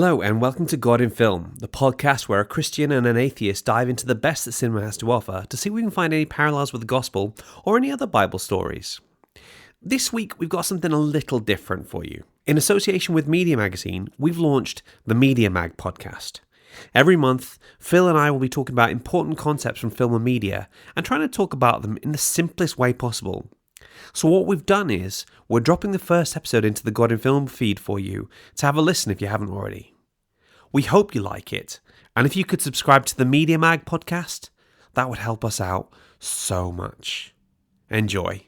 Hello and welcome to God in Film, the podcast where a Christian and an atheist dive into the best that cinema has to offer to see if we can find any parallels with the gospel or any other Bible stories. This week we've got something a little different for you. In association with Media Magazine, we've launched the Media Mag podcast. Every month, Phil and I will be talking about important concepts from film and media and trying to talk about them in the simplest way possible. So what we've done is, we're dropping the first episode into the God in Film feed for you to have a listen if you haven't already. We hope you like it, and if you could subscribe to the Media Mag podcast, that would help us out so much. Enjoy.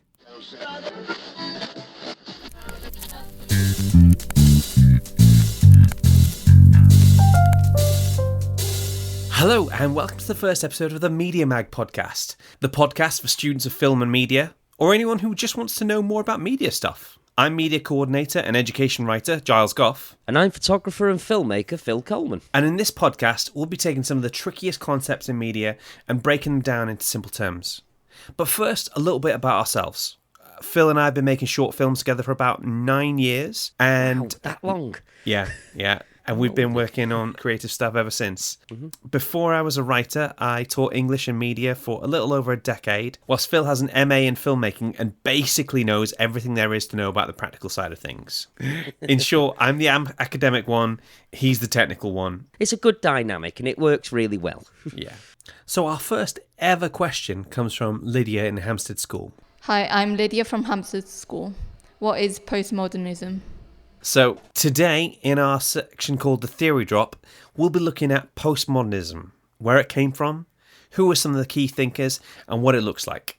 Hello, and welcome to the first episode of the Media Mag podcast, the podcast for students of film and media, or anyone who just wants to know more about media stuff. I'm media coordinator and education writer, Giles Phil. And I'm photographer and filmmaker, Phil Coleman. And in this podcast, we'll be taking some of the trickiest concepts in media and breaking them down into simple terms. But first, a little bit about ourselves. Phil and I have been making short films together for about 9 years. And wow, that long? Yeah. And we've been working on creative stuff ever since. Mm-hmm. Before I was a writer, I taught English and media for a little over a decade, whilst Phil has an MA in filmmaking and basically knows everything there is to know about the practical side of things. In short, I'm the academic one, he's the technical one. It's a good dynamic and it works really well. Yeah. So our first ever question comes from Lydia in Hampstead School. Hi, I'm Lydia from Hampstead School. What is postmodernism? So today, in our section called The Theory Drop, we'll be looking at postmodernism, where it came from, who are some of the key thinkers, and what it looks like.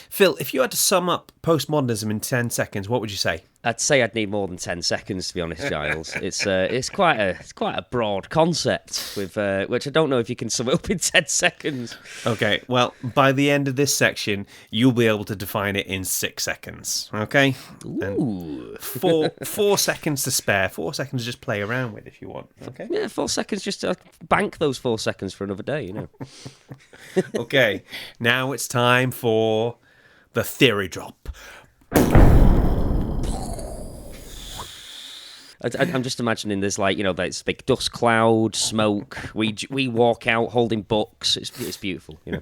Phil, if you had to sum up postmodernism in 10 seconds, what would you say? I'd say I'd need more than 10 seconds, to be honest, Giles. It's quite a broad concept, with which I don't know if you can sum it up in 10 seconds. Okay, well, by the end of this section, you'll be able to define it in 6 seconds, okay? Ooh. And four seconds to spare, 4 seconds to just play around with if you want, okay? Yeah, 4 seconds, just to bank those 4 seconds for another day, you know. Okay, now it's time for the Theory Drop. I'm just imagining there's this big dust cloud, smoke. We walk out holding books. It's beautiful, you know.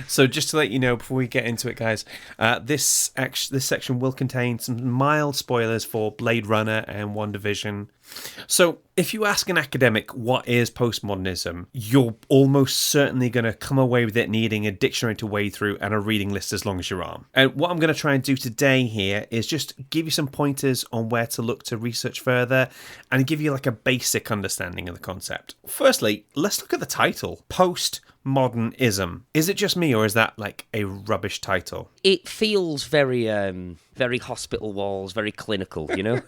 So just to let you know before we get into it, guys, this section will contain some mild spoilers for Blade Runner and WandaVision. So if you ask an academic what is postmodernism, you're almost certainly going to come away with it needing a dictionary to wade through and a reading list as long as your arm. And what I'm going to try and do today here is just give you some pointers on where to look to research further and give you like a basic understanding of the concept. Firstly, let's look at the title, postmodernism. Is it just me, or is that like a rubbish title? It feels very hospital walls, very clinical, you know?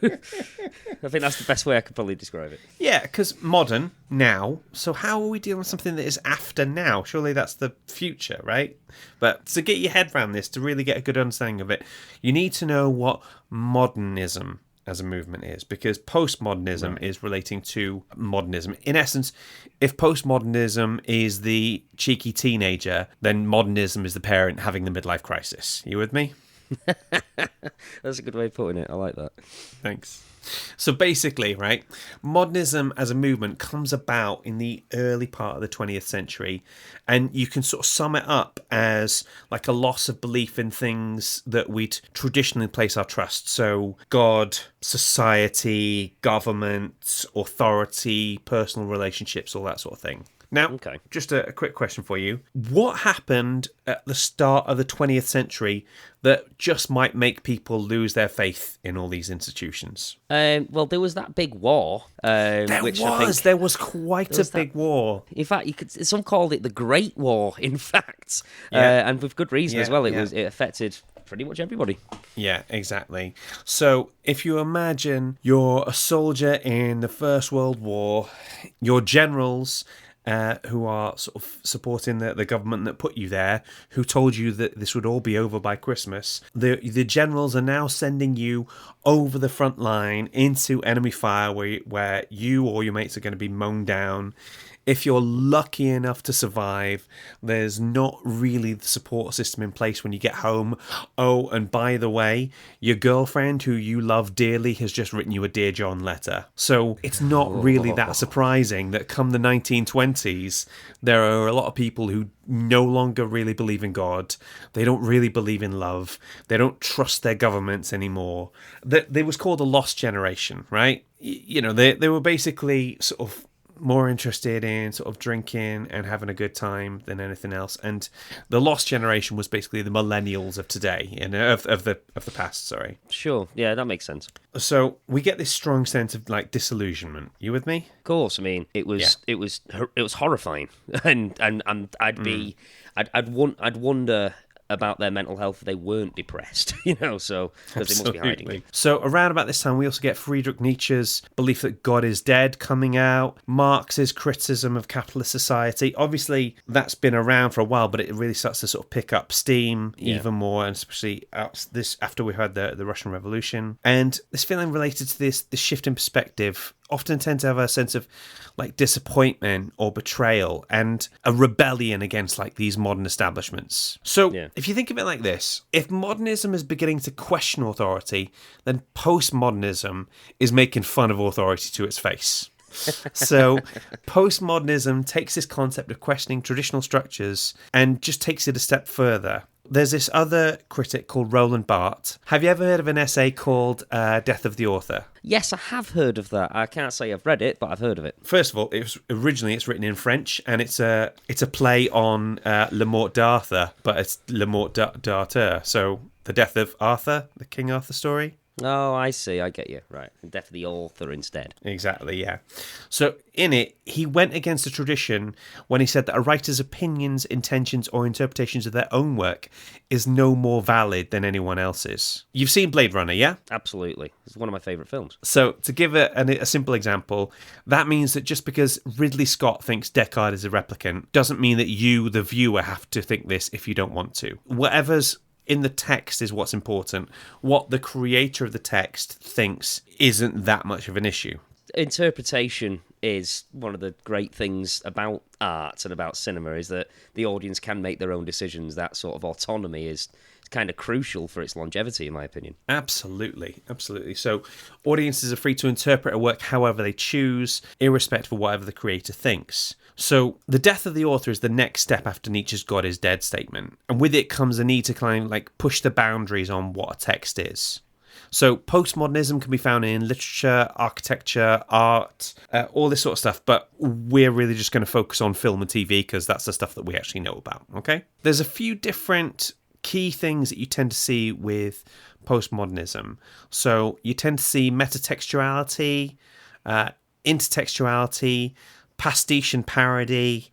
I think that's the best way I could probably describe it. Yeah, because modern, now. So how are we dealing with something that is after now? Surely that's the future, right? But to get your head around this, to really get a good understanding of it, you need to know what modernism as a movement is, because postmodernism is relating to modernism. In essence, if postmodernism is the cheeky teenager, then modernism is the parent having the midlife crisis. You with me? That's a good way of putting it. I like that. Thanks. So basically, right, modernism as a movement comes about in the early part of the 20th century, and you can sort of sum it up as like a loss of belief in things that we'd traditionally place our trust. So God, society, government, authority, personal relationships, all that sort of thing. Now, Just a quick question for you. What happened at the start of the 20th century that just might make people lose their faith in all these institutions? Well, there was that big war. There was quite a big war. In fact, some called it the Great War, in fact. And with good reason as well. It affected pretty much everybody. Yeah, exactly. So if you imagine you're a soldier in the First World War, your generals who are sort of supporting the government that put you there, who told you that this would all be over by Christmas. The generals are now sending you over the front line into enemy fire where you or your mates are going to be mown down. if you're lucky enough to survive, there's not really the support system in place when you get home. Oh, and by the way, your girlfriend who you love dearly has just written you a Dear John letter. So it's not really that surprising that come the 1920s, there are a lot of people who no longer really believe in God. They don't really believe in love. They don't trust their governments anymore. They was called a lost generation, right? You know, they were basically sort of more interested in sort of drinking and having a good time than anything else. And the lost generation was basically the millennials of today and of the past. Sorry. Sure. Yeah, that makes sense. So we get this strong sense of like disillusionment. You with me? Of course. I mean, it was horrifying, and I'd wonder about their mental health if they weren't depressed, so because they must be hiding it. So around about this time, we also get Friedrich Nietzsche's belief that God is dead coming out, Marx's criticism of capitalist society. Obviously, that's been around for a while, but it really starts to sort of pick up steam even more, and especially after we heard the Russian Revolution. And this feeling related to this shift in perspective often tend to have a sense of like disappointment or betrayal and a rebellion against like these modern establishments. So if you think of it like this, if modernism is beginning to question authority, then postmodernism is making fun of authority to its face. So postmodernism takes this concept of questioning traditional structures and just takes it a step further. There's this other critic called Roland Barthes. Have you ever heard of an essay called Death of the Author? Yes, I have heard of that. I can't say I've read it, but I've heard of it. First of all, it's written in French, and it's a play on Le Mort d'Arthur, but it's Le Mort d'Arthur. So the death of Arthur, the King Arthur story. Oh, I see. I get you. Right. Death of the author instead. Exactly, yeah. So in it, he went against the tradition when he said that a writer's opinions, intentions, or interpretations of their own work is no more valid than anyone else's. You've seen Blade Runner, yeah? Absolutely. It's one of my favourite films. So to give a simple example, that means that just because Ridley Scott thinks Deckard is a replicant doesn't mean that you, the viewer, have to think this if you don't want to. Whatever's in the text is what's important. What the creator of the text thinks isn't that much of an issue. Interpretation is one of the great things about art and about cinema, is that the audience can make their own decisions. That sort of autonomy is kind of crucial for its longevity, in my opinion. Absolutely. So audiences are free to interpret a work however they choose, irrespective of whatever the creator thinks. So the death of the author is the next step after Nietzsche's God is dead statement. And with it comes a need to kind of like push the boundaries on what a text is. So postmodernism can be found in literature, architecture, art, all this sort of stuff. But we're really just going to focus on film and TV because that's the stuff that we actually know about. Okay? There's a few different key things that you tend to see with postmodernism. So you tend to see metatextuality, intertextuality, pastiche and parody,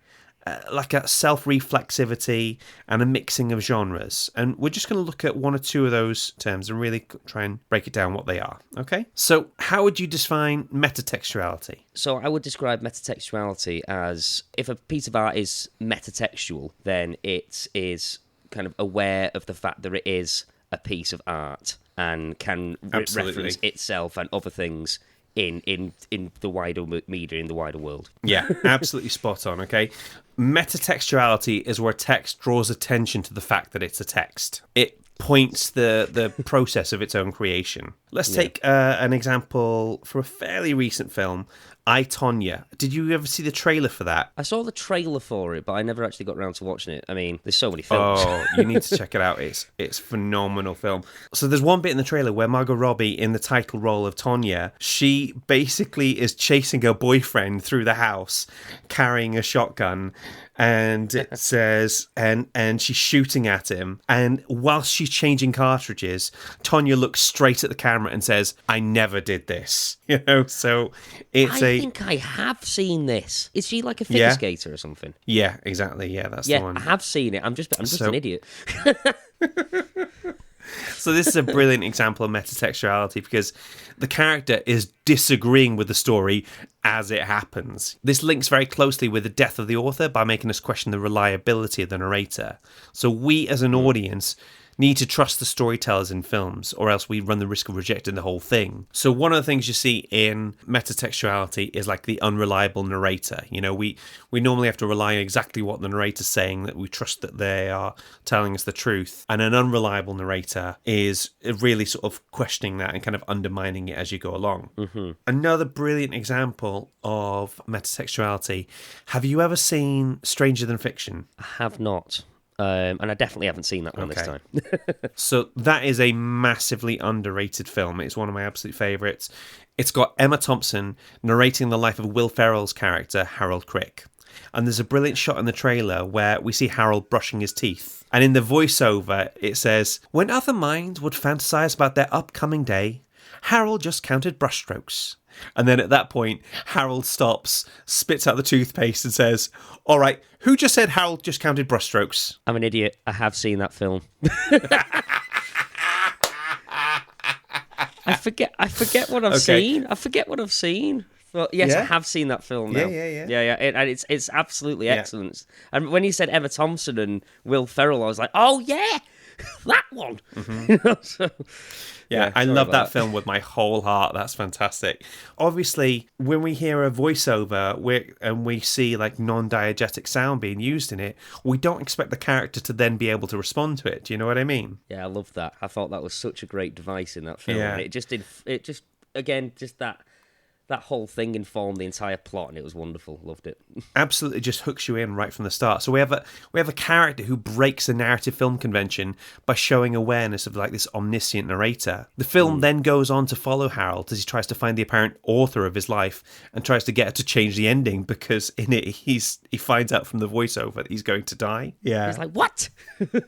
like a self-reflexivity and a mixing of genres. And we're just going to look at one or two of those terms and really try and break it down what they are. Okay? So how would you define metatextuality? So I would describe metatextuality as, if a piece of art is metatextual, then it is kind of aware of the fact that it is a piece of art and can reference itself and other things in the wider media, in the wider world. Yeah, absolutely spot on, okay? Metatextuality is where text draws attention to the fact that it's a text. It points the process of its own creation. Let's take an example from a fairly recent film, I, Tonya. Did you ever see the trailer for that? I saw the trailer for it, but I never actually got around to watching it. I mean, there's so many films. Oh, you need to check it out. It's a phenomenal film. So there's one bit in the trailer where Margot Robbie, in the title role of Tonya, she basically is chasing her boyfriend through the house, carrying a shotgun, and it says, and she's shooting at him. And whilst she's changing cartridges, Tonya looks straight at the camera and says, "I never did this." So it's I think I have seen this. Is she like a figure skater or something? Yeah, exactly. Yeah, that's the one. I have seen it. I'm just an idiot. So this is a brilliant example of metatextuality because the character is disagreeing with the story as it happens. This links very closely with the death of the author by making us question the reliability of the narrator. So we as an audience need to trust the storytellers in films, or else we run the risk of rejecting the whole thing. So one of the things you see in metatextuality is like the unreliable narrator. You know, we normally have to rely on exactly what the narrator's saying, that we trust that they are telling us the truth. And an unreliable narrator is really sort of questioning that and kind of undermining it as you go along. Mm-hmm. Another brilliant example of metatextuality. Have you ever seen Stranger Than Fiction? I have not. And I definitely haven't seen that one this time. So that is a massively underrated film. It's one of my absolute favourites. It's got Emma Thompson narrating the life of Will Ferrell's character, Harold Crick. And there's a brilliant shot in the trailer where we see Harold brushing his teeth. And in the voiceover, it says, "When other minds would fantasize about their upcoming day, Harold just counted brushstrokes." And then at that point, Harold stops, spits out the toothpaste and says, "All right, who just said Harold just counted brushstrokes?" I'm an idiot. I have seen that film. I forget what I've seen. I forget what I've seen. But yes, I have seen that film now. Yeah. And it's absolutely excellent. And when you said Emma Thompson and Will Ferrell, I was like, oh yeah, that one. Mm-hmm. I love that film with my whole heart. That's fantastic. Obviously, when we hear a voiceover and we see like non-diegetic sound being used in it, we don't expect the character to then be able to respond to it. Do you know what I mean? Yeah, I love that. I thought that was such a great device in that film. Yeah. And it just that whole thing informed the entire plot, and it was wonderful. Loved it. Absolutely, just hooks you in right from the start. So we have a character who breaks a narrative film convention by showing awareness of like this omniscient narrator. The film then goes on to follow Harold as he tries to find the apparent author of his life and tries to get her to change the ending, because in it he finds out from the voiceover that he's going to die. Yeah, he's like, what?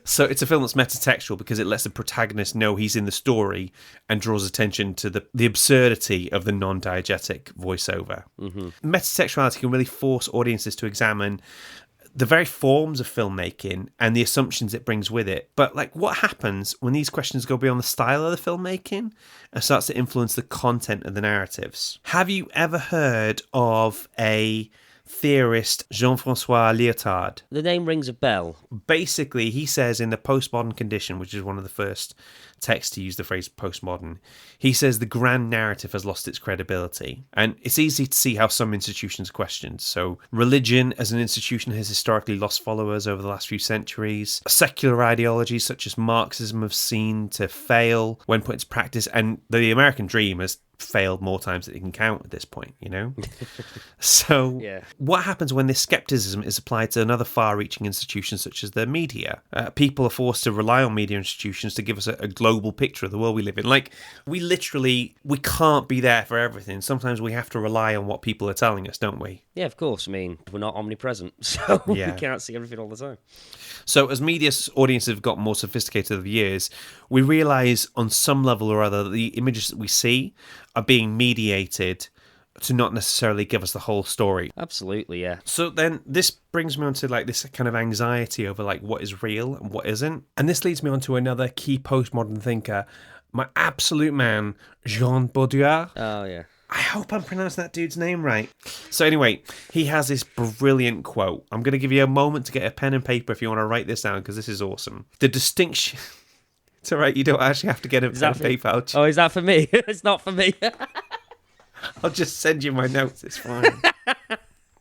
So it's a film that's metatextual because it lets the protagonist know he's in the story and draws attention to the absurdity of the non-diegetic voiceover. Mm-hmm. Metatextuality can really force audiences to examine the very forms of filmmaking and the assumptions it brings with it. But like, what happens when these questions go beyond the style of the filmmaking and starts to influence the content of the narratives? Have you ever heard of a theorist, Jean-Francois Lyotard? The name rings a bell. Basically, he says in The Postmodern Condition, which is one of the first texts to use the phrase postmodern, he says the grand narrative has lost its credibility. And it's easy to see how some institutions are questioned. So religion as an institution has historically lost followers over the last few centuries. Secular ideologies such as Marxism have seen to fail when put into practice. And the American dream has failed more times than you can count at this point, you know? So what happens when this skepticism is applied to another far-reaching institution such as the media? People are forced to rely on media institutions to give us a global picture of the world we live in. Like, we can't be there for everything. Sometimes we have to rely on what people are telling us, don't we? Yeah, of course. I mean, we're not omnipresent, so we can't see everything all the time. So as media audiences have gotten more sophisticated over the years, we realise on some level or other that the images that we see are being mediated to not necessarily give us the whole story. Absolutely, yeah. So then this brings me on to like this kind of anxiety over like what is real and what isn't. And this leads me on to another key postmodern thinker, my absolute man, Jean Baudrillard. Oh, yeah. I hope I'm pronouncing that dude's name right. So anyway, he has this brilliant quote. I'm going to give you a moment to get a pen and paper if you want to write this down, because this is awesome. The distinction... It's all right, you don't actually have to get a pen and paper. Oh, is that for me? It's not for me. I'll just send you my notes, it's fine.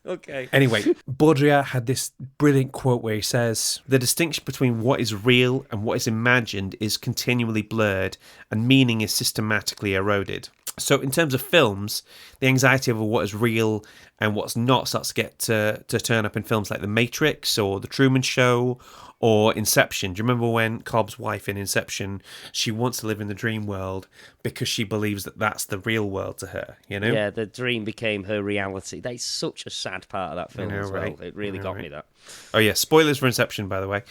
Okay. Anyway, Baudrillard had this brilliant quote where he says, "The distinction between what is real and what is imagined is continually blurred, and meaning is systematically eroded." So in terms of films, the anxiety over what is real and what's not starts to get to turn up in films like The Matrix or The Truman Show or Inception. Do you remember when Cobb's wife in Inception, she wants to live in the dream world because she believes that that's the real world to her, you know? Yeah, the dream became her reality. That's such a sad part of that film as well. Right? It really got me, that. Oh yeah, spoilers for Inception, by the way.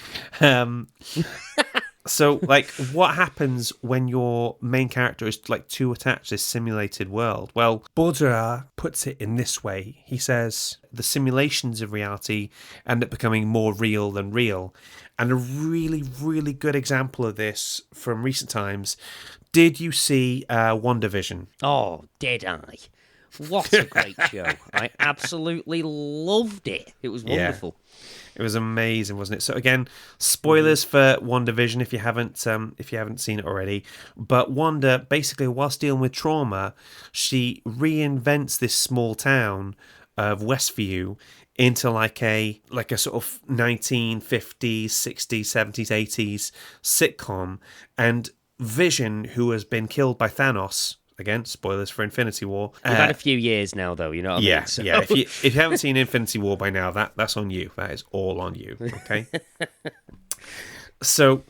So, like, what happens when your main character is, like, too attached to this simulated world? Well, Baudrillard puts it in this way. He says, the simulations of reality end up becoming more real than real. And a really, really good example of this from recent times, did you see WandaVision? Oh, did I? What a great show. I absolutely loved it. It was wonderful. It was amazing, wasn't it? So again, spoilers for WandaVision if you haven't seen it already. But Wanda, basically, whilst dealing with trauma, she reinvents this small town of Westview into like a sort of 1950s, 60s, 70s, 80s sitcom. And Vision, who has been killed by Thanos. Again, spoilers for Infinity War. We've had a few years now, though, you know what I mean? So. Yeah. If you haven't seen Infinity War by now, that's on you. That is all on you, okay? So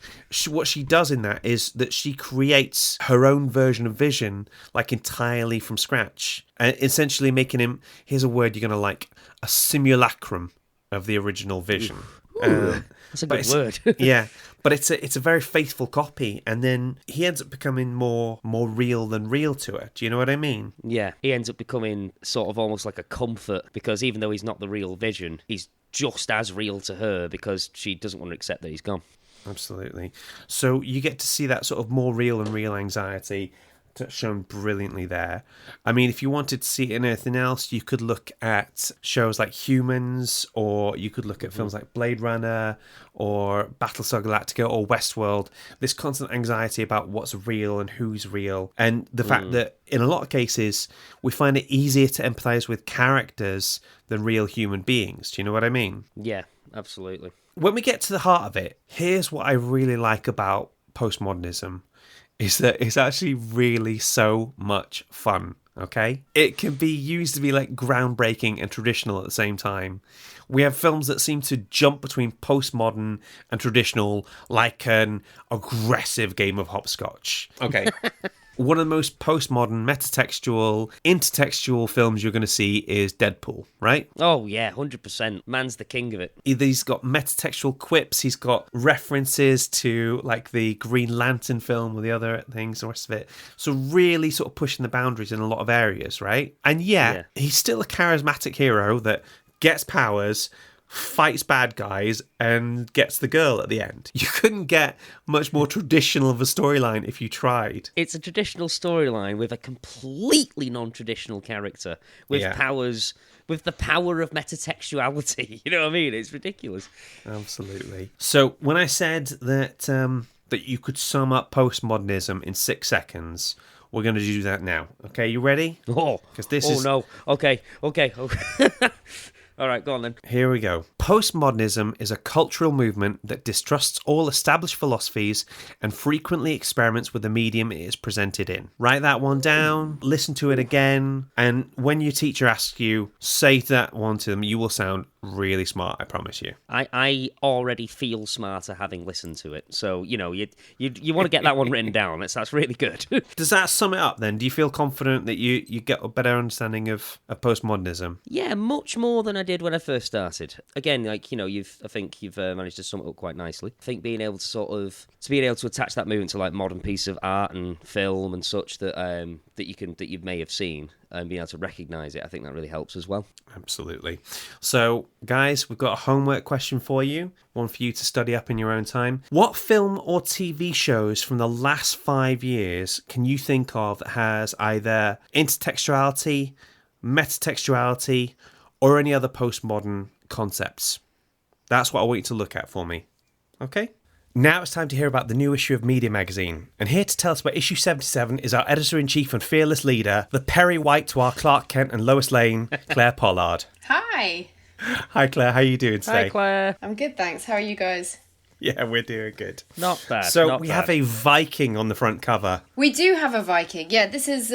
what she does in that is that she creates her own version of Vision, like entirely from scratch. And essentially making him, here's a word you're going to like, a simulacrum of the original Vision. That's a good word. Yeah, but it's a very faithful copy, and then he ends up becoming more real than real to her. Do you know what I mean? Yeah, he ends up becoming sort of almost like a comfort, because even though he's not the real Vision, he's just as real to her because she doesn't want to accept that he's gone. Absolutely. So you get to see that sort of more real than real anxiety shown brilliantly there. I mean, if you wanted to see it in anything else, you could look at shows like Humans, or you could look at films like Blade Runner or Battlestar Galactica or Westworld. This constant anxiety about what's real and who's real, and the fact that in a lot of cases we find it easier to empathize with characters than real human beings. Do you know what I mean? Yeah, absolutely. When we get to the heart of it, here's what I really like about postmodernism, is that it's actually really so much fun, okay? It can be used to be like groundbreaking and traditional at the same time. We have films that seem to jump between postmodern and traditional like an aggressive game of hopscotch. Okay. One of the most postmodern, metatextual, intertextual films you're going to see is Deadpool, right? Oh, yeah, 100%. Man's the king of it. He's got metatextual quips, he's got references to like the Green Lantern film or the other things, the rest of it. So really sort of pushing the boundaries in a lot of areas, right? And yeah, he's still a charismatic hero that gets powers, fights bad guys, and gets the girl at the end. You couldn't get much more traditional of a storyline if you tried. It's a traditional storyline with a completely non-traditional character with powers, with the power of metatextuality. You know what I mean? It's ridiculous. Absolutely. So when I said that that you could sum up postmodernism in 6 seconds, we're going to do that now. Okay, you ready? Oh, no. Okay. All right, go on then. Here we go. Postmodernism is a cultural movement that distrusts all established philosophies and frequently experiments with the medium it is presented in. Write that one down, listen to it again, and when your teacher asks you, say that one to them. You will sound really smart, I promise you. I already feel smarter having listened to it. So, you know, you want to get that one written down. That's really good. Does that sum it up then? Do you feel confident that you get a better understanding of postmodernism? Yeah, much more than I did when I first started. Again, like, you know, I think you've managed to sum it up quite nicely. I think being able to attach that movement to like modern piece of art and film and such that you may have seen and being able to recognise it, I think that really helps as well. Absolutely. So, guys, we've got a homework question for you, one for you to study up in your own time. What film or TV shows from the last 5 years can you think of that has either intertextuality, metatextuality, or any other postmodern concepts? That's what I want you to look at for me. Okay? Now it's time to hear about the new issue of Media Magazine. And here to tell us about issue 77 is our editor-in-chief and fearless leader, the Perry White to our Clark Kent and Lois Lane, Claire Pollard. Hi. Hi, Claire. How are you doing today? Hi, Claire. I'm good, thanks. How are you guys? Yeah, we're doing good. Not bad. So we have a Viking on the front cover. We do have a Viking. Yeah, this is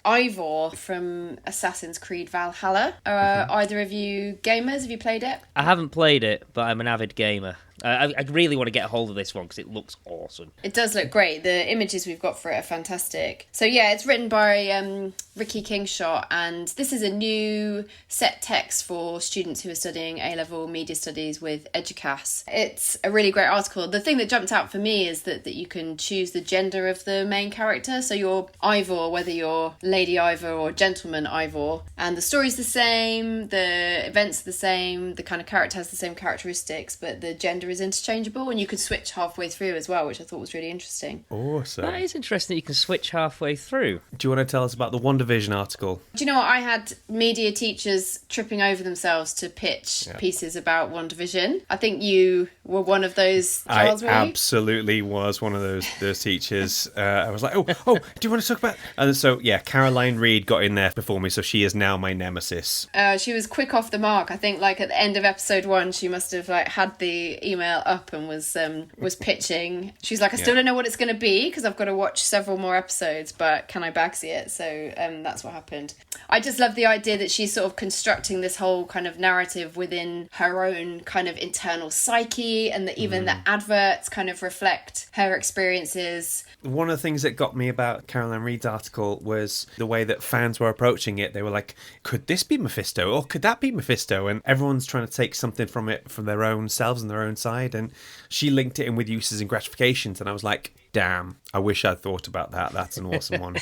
Ivor from Assassin's Creed Valhalla. Are either of you gamers? Have you played it? I haven't played it, but I'm an avid gamer. I really want to get a hold of this one because it looks awesome. It does look great. The images we've got for it are fantastic. So yeah, it's written by Ricky Kingshot, and this is a new set text for students who are studying A-level media studies with Educas. It's a really great article. The thing that jumped out for me is that you can choose the gender of the main character. So you're Ivor, whether you're Lady Ivor or Gentleman Ivor, and the story's the same, the events are the same, the kind of character has the same characteristics, but the gender gender is interchangeable, and you could switch halfway through as well, which I thought was really interesting. Awesome. That is interesting that you can switch halfway through. Do you want to tell us about the WandaVision article? Do you know what? I had media teachers tripping over themselves to pitch pieces about WandaVision. I think you were one of those, Giles, I were you? absolutely was one of those teachers. I was like, oh, do you want to talk about... And so, yeah, Caroline Reed got in there before me, so she is now my nemesis. She was quick off the mark. I think, like, at the end of episode 1, she must have, like, had the email up and was pitching. She's like, I still don't know what it's going to be, because I've got to watch several more episodes, but can I bagsy it? So that's what happened. I just love the idea that she's sort of constructing this whole kind of narrative within her own kind of internal psyche, and that even the adverts kind of reflect her experiences. One of the things that got me about Caroline Reed's article was the way that fans were approaching it. They were like, could this be Mephisto? Or could that be Mephisto? And everyone's trying to take something from it from their own selves and their own side. And she linked it in with uses and gratifications. And I was like, damn, I wish I'd thought about that. That's an awesome one.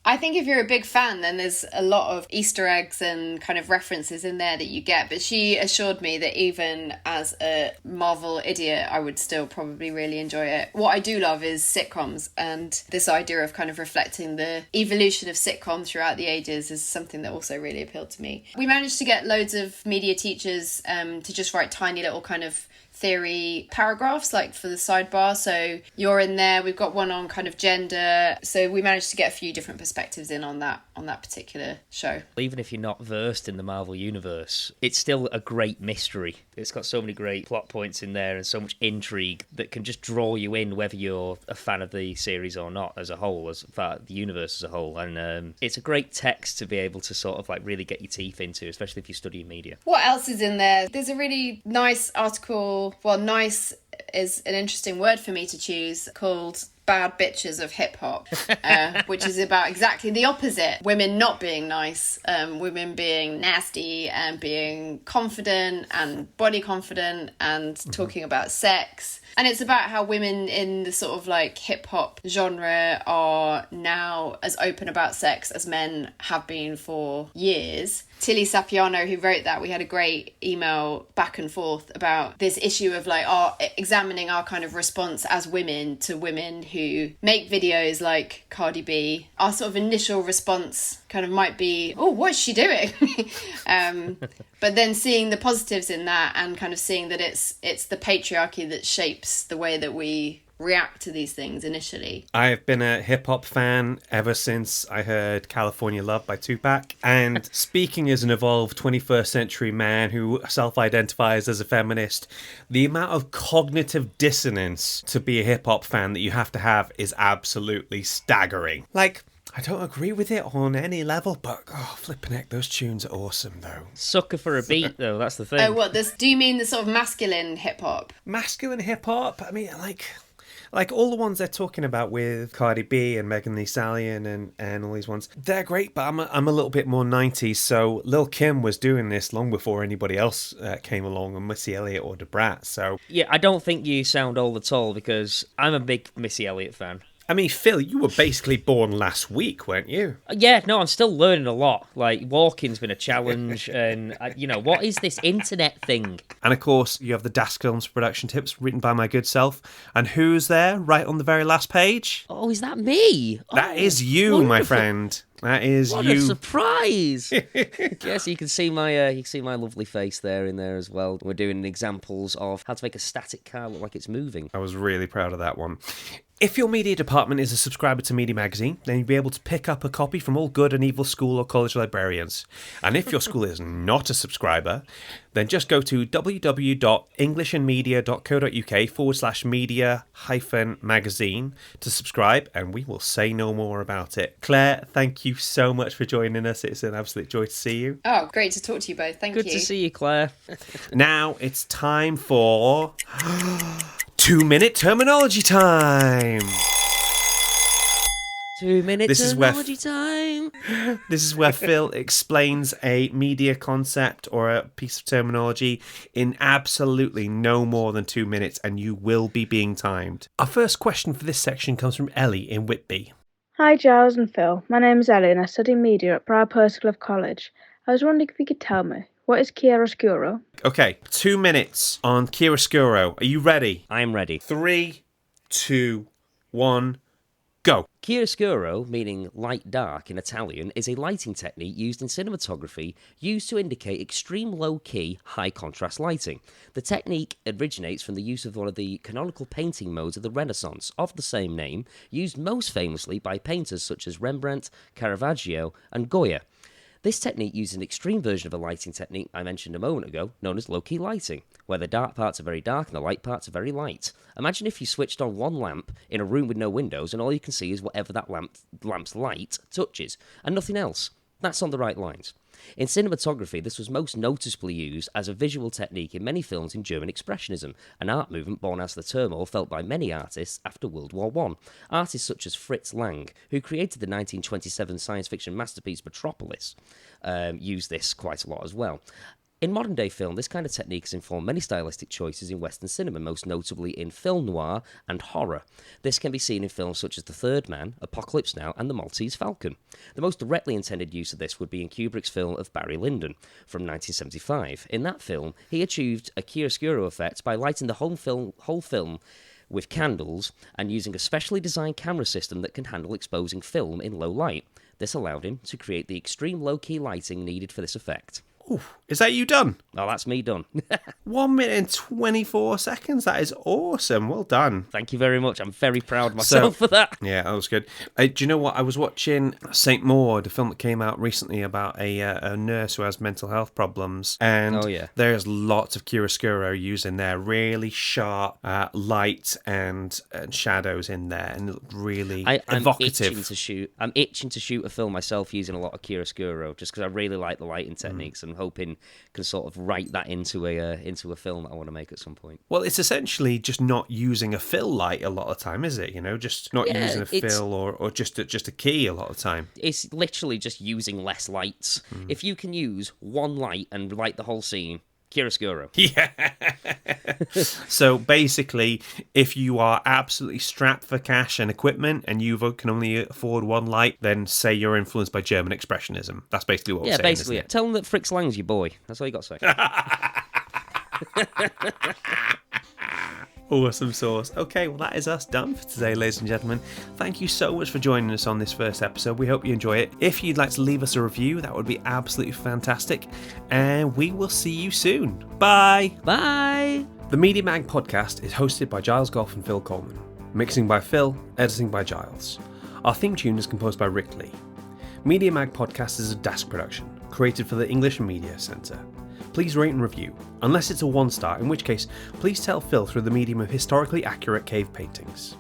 I think if you're a big fan, then there's a lot of Easter eggs and kind of references in there that you get. But she assured me that even as a Marvel idiot, I would still probably really enjoy it. What I do love is sitcoms, and this idea of kind of reflecting the evolution of sitcoms throughout the ages is something that also really appealed to me. We managed to get loads of media teachers to just write tiny little kind of theory paragraphs, like for the sidebar. So you're in there, we've got one on kind of gender, so we managed to get a few different perspectives in on that particular show. Even if you're not versed in the Marvel universe, it's still a great mystery. It's got so many great plot points in there and so much intrigue that can just draw you in, whether you're a fan of the series or not as a whole, as far the universe as a whole. And it's a great text to be able to sort of like really get your teeth into, especially if you study media. What else is in there? There's a really nice article, well, nice is an interesting word for me to choose, called Bad Bitches of Hip Hop, which is about exactly the opposite. Women not being nice, women being nasty and being confident and body confident and talking about sex. And it's about how women in the sort of like hip hop genre are now as open about sex as men have been for years. Tilly Sapiano, who wrote that, we had a great email back and forth about this issue of like examining our kind of response as women to women who make videos like Cardi B. Our sort of initial response kind of might be, oh, what's she doing? But then seeing the positives in that and kind of seeing that it's the patriarchy that shapes the way that we react to these things initially. I've been a hip-hop fan ever since I heard California Love by Tupac. And speaking as an evolved 21st century man who self-identifies as a feminist, the amount of cognitive dissonance to be a hip-hop fan that you have to have is absolutely staggering. Like, I don't agree with it on any level, but flipping heck, those tunes are awesome though. Sucker for a beat though, that's the thing. Oh, what, do you mean the sort of masculine hip-hop? Masculine hip-hop? I mean, like all the ones they're talking about with Cardi B and Megan Thee Stallion and all these ones, they're great, but I'm a little bit more 90s, so Lil' Kim was doing this long before anybody else came along, and Missy Elliott or Da Brat, so... Yeah, I don't think you sound old at all, because I'm a big Missy Elliott fan. I mean, Phil, you were basically born last week, weren't you? Yeah, no, I'm still learning a lot. Like, walking's been a challenge, and, what is this internet thing? And, of course, you have the Das Films production tips written by my good self. And who's there right on the very last page? Oh, is that me? That is you, wonderful. My friend. That is what you. What a surprise! Yes, you can see my lovely face there in there as well. We're doing examples of how to make a static car look like it's moving. I was really proud of that one. If your media department is a subscriber to Media Magazine, then you'll be able to pick up a copy from all good and evil school or college librarians. And if your school is not a subscriber, then just go to www.englishandmedia.co.uk/media-magazine to subscribe, and we will say no more about it. Claire, thank you so much for joining us. It's an absolute joy to see you. Oh, great to talk to you both. Thank you. Good to see you, Claire. Now it's time for 2-minute terminology time. 2-minute terminology time. This is where Phil explains a media concept or a piece of terminology in absolutely no more than 2 minutes, and you will be being timed. Our first question for this section comes from Ellie in Whitby. Hi Giles and Phil, my name is Ellie and I study media at Bradford School of College. I was wondering if you could tell me, What is chiaroscuro? Okay, 2 minutes on chiaroscuro. Are you ready? I'm ready. 3, 2, 1, go. Chiaroscuro, meaning light dark in Italian, is a lighting technique used in cinematography used to indicate extreme low-key, high-contrast lighting. The technique originates from the use of one of the canonical painting modes of the Renaissance, of the same name, used most famously by painters such as Rembrandt, Caravaggio, and Goya. This technique uses an extreme version of a lighting technique I mentioned a moment ago, known as low-key lighting, where the dark parts are very dark and the light parts are very light. Imagine if you switched on one lamp in a room with no windows and all you can see is whatever that lamp's light touches, and nothing else. That's on the right lines. In cinematography, this was most noticeably used as a visual technique in many films in German Expressionism, an art movement born out of the turmoil felt by many artists after World War I. Artists such as Fritz Lang, who created the 1927 science fiction masterpiece Metropolis, used this quite a lot as well. In modern-day film, this kind of technique has informed many stylistic choices in Western cinema, most notably in film noir and horror. This can be seen in films such as The Third Man, Apocalypse Now, and The Maltese Falcon. The most directly intended use of this would be in Kubrick's film of Barry Lyndon from 1975. In that film, he achieved a chiaroscuro effect by lighting the whole film with candles and using a specially designed camera system that can handle exposing film in low light. This allowed him to create the extreme low-key lighting needed for this effect. Ooh, is that you done? Oh, that's me done. 1 minute and 24 seconds. That is awesome. Well done. Thank you very much. I'm very proud of myself for that. Yeah, that was good. Do you know what? I was watching St. Maud, a film that came out recently about a nurse who has mental health problems. And there's lots of chiaroscuro used in there. Really sharp light and shadows in there. And it looked really evocative. I'm itching to shoot a film myself using a lot of chiaroscuro just because I really like the lighting techniques and hoping can sort of write that into a film that I want to make at some point. Well, it's essentially just not using a fill light a lot of the time, is it? You know, just not using a fill or just a key a lot of the time. It's literally just using less lights. If you can use one light and light the whole scene, chiaroscuro. Yeah. So basically, if you are absolutely strapped for cash and equipment and you can only afford one light, then say you're influenced by German Expressionism. That's basically what we're saying. Yeah, basically. Tell them that Fritz Lang's your boy. That's all you got to say. Awesome sauce. Okay, well, that is us done for today, ladies and gentlemen. Thank you so much for joining us on this first episode. We hope you enjoy it. If you'd like to leave us a review, that would be absolutely fantastic. And we will see you soon. Bye. Bye. The Media Mag podcast is hosted by Giles Golf and Phil Coleman. Mixing by Phil, editing by Giles. Our theme tune is composed by Rick Lee. Media Mag podcast is a Dask production, created for the English Media Centre. Please rate and review, unless it's a 1-star, in which case, please tell Phil through the medium of historically accurate cave paintings.